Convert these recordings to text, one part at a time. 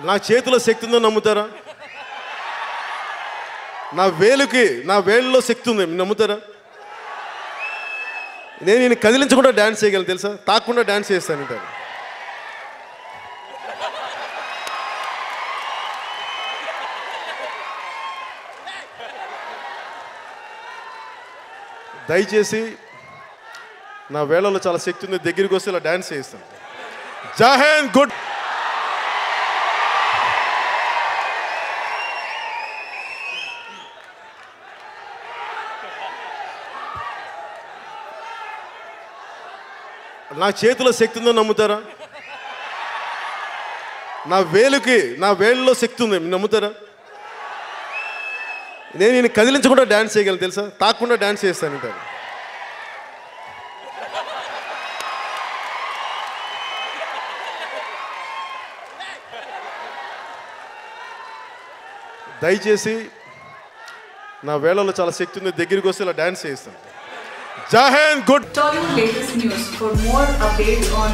నా చేతిలో శక్తి ఉందని నమ్ముతారా? నా వేళ్ళలో శక్తి ఉంది, నమ్ముతారా? నేను కదిలించకుండా డ్యాన్స్ చేయగలను తెలుసా, తాకుండా డ్యాన్స్ చేస్తానంటారు. దయచేసి నా వేళలో చాలా శక్తి ఉంది, దగ్గరికి వస్తే ఇలా డ్యాన్స్ చేస్తాను. జై హింద్. గుడ్. నా చేతిలో శక్తి ఉందని నమ్ముతారా? నా వేళ్ళలో శక్తి ఉంది, నమ్ముతారా? నేను కదిలించకుండా డ్యాన్స్ చేయగలను తెలుసా, తాకుండా డ్యాన్స్ చేస్తానంటారు. దయచేసి నా వేళలో చాలా శక్తి ఉంది, దగ్గరికి వస్తే ఇలా డ్యాన్స్ చేస్తాను. Jai Hind. Good. Tollywood latest news. For more updates on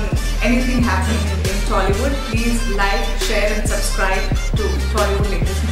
anything happening in Tollywood, please like, share and subscribe to Tollywood latest news.